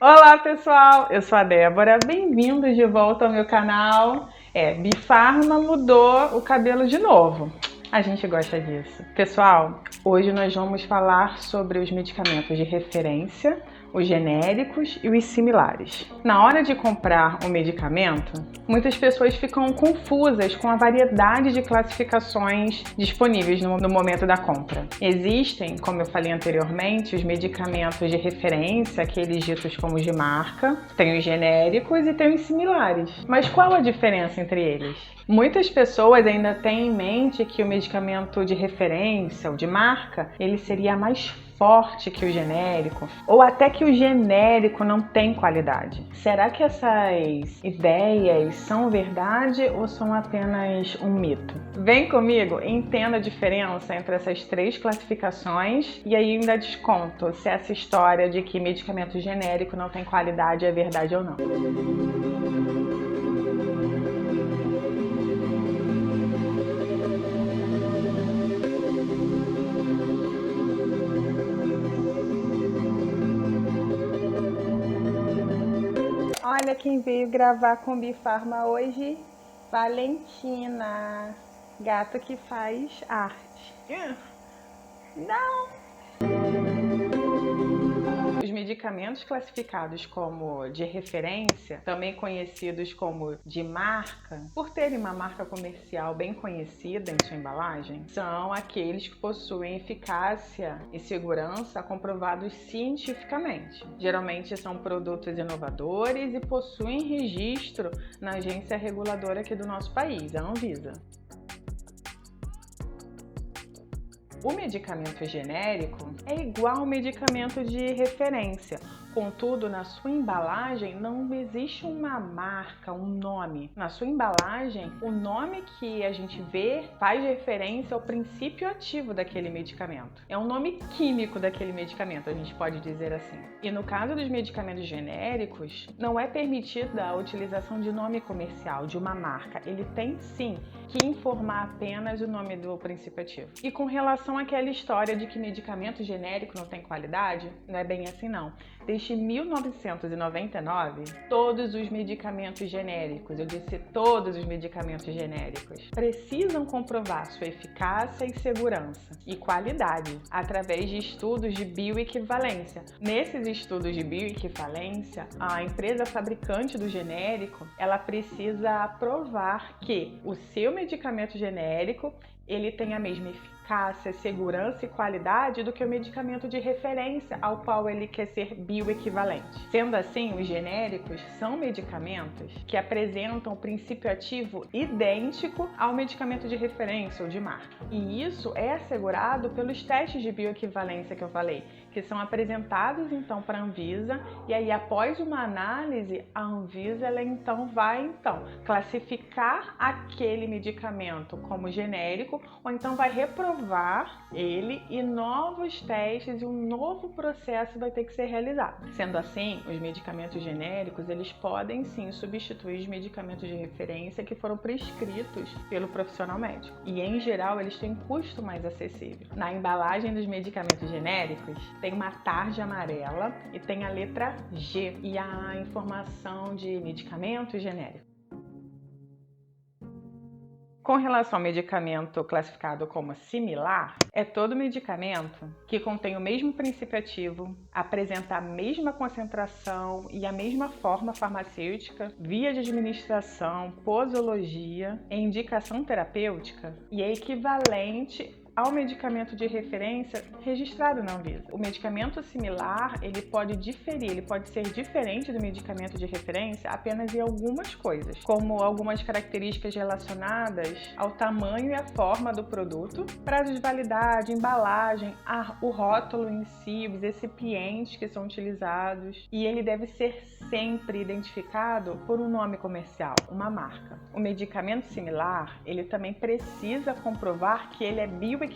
Olá pessoal, eu sou a Débora, bem-vindos de volta ao meu canal. Bifarma mudou o cabelo de novo, a gente gosta disso. Pessoal, hoje nós vamos falar sobre os medicamentos de referência, os genéricos e os similares. Na hora de comprar um medicamento, muitas pessoas ficam confusas com a variedade de classificações disponíveis no momento da compra. Existem, como eu falei anteriormente, os medicamentos de referência, aqueles ditos como de marca, tem os genéricos e tem os similares. Mas qual a diferença entre eles? Muitas pessoas ainda têm em mente que o medicamento de referência ou de marca, ele seria mais forte que o genérico, ou até que o genérico não tem qualidade. Será que essas ideias são verdade ou são apenas um mito? Vem comigo e entenda a diferença entre essas três classificações e aí ainda desconto se essa história de que medicamento genérico não tem qualidade é verdade ou não. Olha quem veio gravar com Bifarma hoje, Valentina, gato que faz arte. Não! Os medicamentos classificados como de referência, também conhecidos como de marca, por terem uma marca comercial bem conhecida em sua embalagem, são aqueles que possuem eficácia e segurança comprovados cientificamente. Geralmente são produtos inovadores e possuem registro na agência reguladora aqui do nosso país, a Anvisa. O medicamento genérico é igual ao medicamento de referência, contudo, na sua embalagem não existe uma marca, um nome. Na sua embalagem, o nome que a gente vê faz referência ao princípio ativo daquele medicamento. É um nome químico daquele medicamento, a gente pode dizer assim. E no caso dos medicamentos genéricos, não é permitida a utilização de nome comercial, de uma marca. Ele tem sim que informar apenas o nome do princípio ativo. E com relação àquela história de que medicamento genérico não tem qualidade, não é bem assim não. Desde 1999, todos os medicamentos genéricos, eu disse todos os medicamentos genéricos, precisam comprovar sua eficácia e segurança e qualidade através de estudos de bioequivalência. Nesses estudos de bioequivalência, a empresa fabricante do genérico, ela precisa provar que o seu medicamento genérico ele tem a mesma eficácia, segurança e qualidade do que o medicamento de referência ao qual ele quer ser bioequivalente. Sendo assim, os genéricos são medicamentos que apresentam o princípio ativo idêntico ao medicamento de referência ou de marca. E isso é assegurado pelos testes de bioequivalência que eu falei, que são apresentados então para a Anvisa, e aí após uma análise, a Anvisa ela vai classificar aquele medicamento como genérico, ou então vai reprovar ele e novos testes e um novo processo vai ter que ser realizado. Sendo assim, os medicamentos genéricos, eles podem sim substituir os medicamentos de referência que foram prescritos pelo profissional médico. E em geral, eles têm custo mais acessível. Na embalagem dos medicamentos genéricos, tem uma tarja amarela e tem a letra G e a informação de medicamento genérico. Com relação ao medicamento classificado como similar, é todo medicamento que contém o mesmo princípio ativo, apresenta a mesma concentração e a mesma forma farmacêutica, via de administração, posologia e indicação terapêutica e é equivalente ao medicamento de referência registrado na Anvisa. O medicamento similar, ele pode diferir, ele pode ser diferente do medicamento de referência apenas em algumas coisas, como algumas características relacionadas ao tamanho e à forma do produto, prazo de validade, embalagem, o rótulo em si, os recipientes que são utilizados, e ele deve ser sempre identificado por um nome comercial, uma marca. O medicamento similar, ele também precisa comprovar que ele é bioequivalente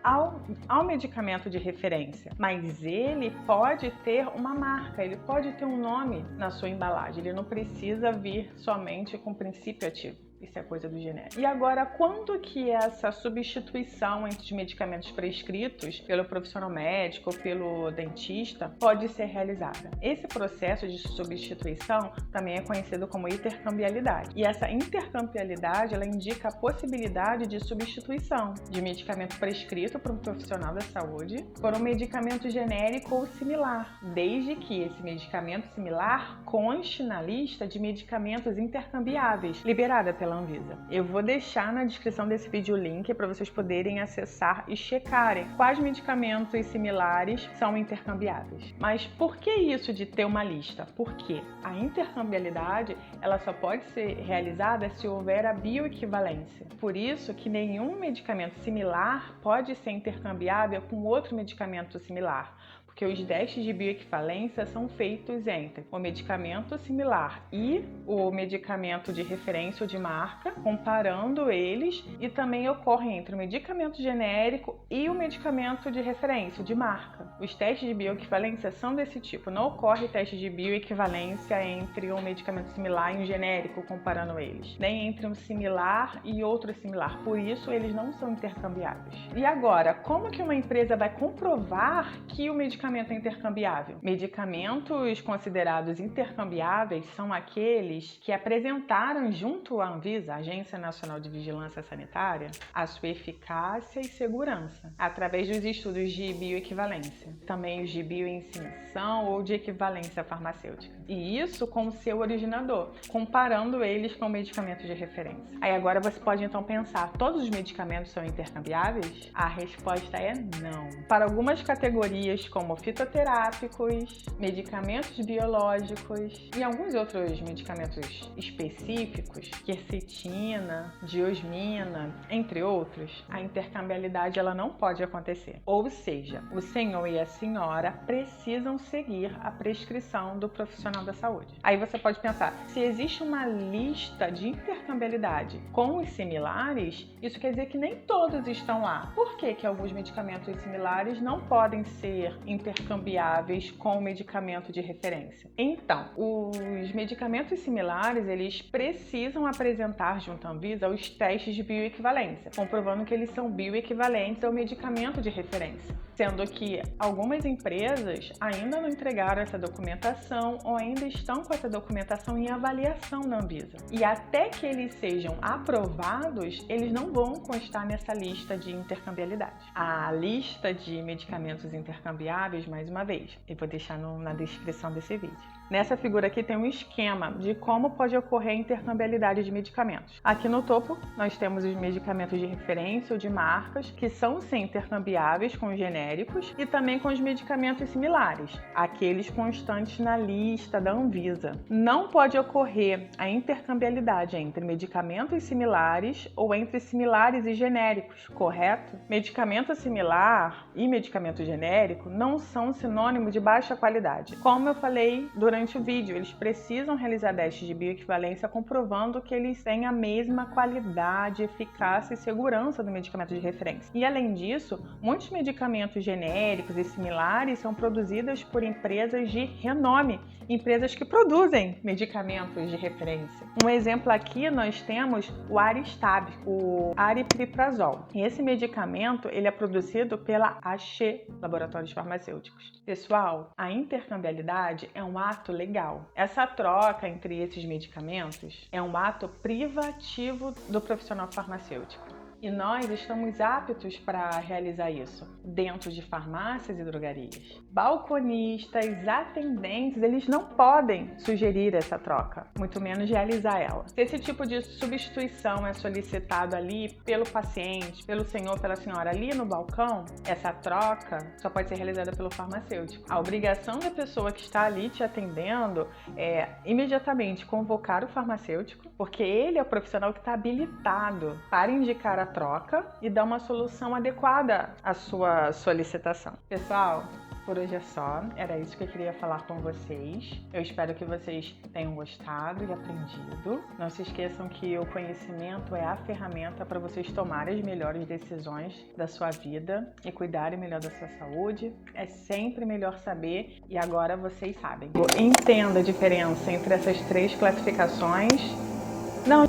ao medicamento de referência, mas ele pode ter uma marca, ele pode ter um nome na sua embalagem, ele não precisa vir somente com princípio ativo. Isso é coisa do genérico. E agora, quando que essa substituição entre os medicamentos prescritos pelo profissional médico ou pelo dentista pode ser realizada? Esse processo de substituição também é conhecido como intercambiabilidade. E essa intercambiabilidade, ela indica a possibilidade de substituição de medicamento prescrito por um profissional da saúde por um medicamento genérico ou similar, desde que esse medicamento similar conste na lista de medicamentos intercambiáveis liberada pela Anvisa. Eu vou deixar na descrição desse vídeo o link para vocês poderem acessar e checarem quais medicamentos similares são intercambiáveis. Mas por que isso de ter uma lista? Porque a intercambiabilidade ela só pode ser realizada se houver a bioequivalência. Por isso que nenhum medicamento similar pode ser intercambiável com outro medicamento similar, porque os testes de bioequivalência são feitos entre o medicamento similar e o medicamento de referência ou de marca, comparando eles, e também ocorrem entre o medicamento genérico e o medicamento de referência ou de marca. Os testes de bioequivalência são desse tipo, não ocorre teste de bioequivalência entre um medicamento similar e um genérico, comparando eles, nem entre um similar e outro similar, por isso eles não são intercambiáveis. E agora, como que uma empresa vai comprovar que o medicamento é intercambiável? Medicamentos considerados intercambiáveis são aqueles que apresentaram junto à Anvisa, Agência Nacional de Vigilância Sanitária, a sua eficácia e segurança, através dos estudos de bioequivalência, também os de bioinscrição ou de equivalência farmacêutica. E isso com o seu originador, comparando eles com medicamentos de referência. Aí agora você pode então pensar, todos os medicamentos são intercambiáveis? A resposta é não. Para algumas categorias como fitoterápicos, medicamentos biológicos e alguns outros medicamentos específicos, quercetina, diosmina, entre outros, a intercambiabilidade ela não pode acontecer. Ou seja, o senhor e a senhora precisam seguir a prescrição do profissional da saúde. Aí você pode pensar, se existe uma lista de intercambiabilidade com os similares, isso quer dizer que nem todos estão lá. Por que que alguns medicamentos similares não podem ser intercambiáveis com o medicamento de referência? Então, os medicamentos similares, eles precisam apresentar junto à Anvisa os testes de bioequivalência, comprovando que eles são bioequivalentes ao medicamento de referência, sendo que algumas empresas ainda não entregaram essa documentação ou ainda estão com essa documentação em avaliação na Anvisa. E até que eles sejam aprovados, eles não vão constar nessa lista de intercambiabilidade. A lista de medicamentos intercambiáveis, mais uma vez, eu vou deixar na descrição desse vídeo. Nessa figura aqui tem um esquema de como pode ocorrer a intercambiabilidade de medicamentos. Aqui no topo nós temos os medicamentos de referência ou de marcas, que são sim intercambiáveis com os genéricos e também com os medicamentos similares, aqueles constantes na lista da Anvisa. Não pode ocorrer a intercambiabilidade entre medicamentos similares ou entre similares e genéricos, correto? Medicamento similar e medicamento genérico não são sinônimo de baixa qualidade. Como eu falei durante o vídeo, eles precisam realizar testes de bioequivalência comprovando que eles têm a mesma qualidade, eficácia e segurança do medicamento de referência. E além disso, muitos medicamentos genéricos e similares são produzidos por empresas de renome, empresas que produzem medicamentos de referência. Um exemplo aqui nós temos o Aristab, o aripiprazol. E esse medicamento ele é produzido pela AXE, Laboratórios Farmacêuticos. Pessoal, a intercambiabilidade é um ato legal. Essa troca entre esses medicamentos é um ato privativo do profissional farmacêutico. E nós estamos aptos para realizar isso dentro de farmácias e drogarias. Balconistas, atendentes, eles não podem sugerir essa troca, muito menos realizar ela. Se esse tipo de substituição é solicitado ali pelo paciente, pelo senhor, pela senhora ali no balcão, essa troca só pode ser realizada pelo farmacêutico. A obrigação da pessoa que está ali te atendendo é imediatamente convocar o farmacêutico, porque ele é o profissional que está habilitado para indicar a troca e dar uma solução adequada à sua solicitação. Pessoal, por hoje é só, era isso que eu queria falar com vocês. Eu espero que vocês tenham gostado e aprendido. Não se esqueçam que o conhecimento é a ferramenta para vocês tomarem as melhores decisões da sua vida e cuidarem melhor da sua saúde. É sempre melhor saber e agora vocês sabem. Entenda a diferença entre essas três classificações. Não.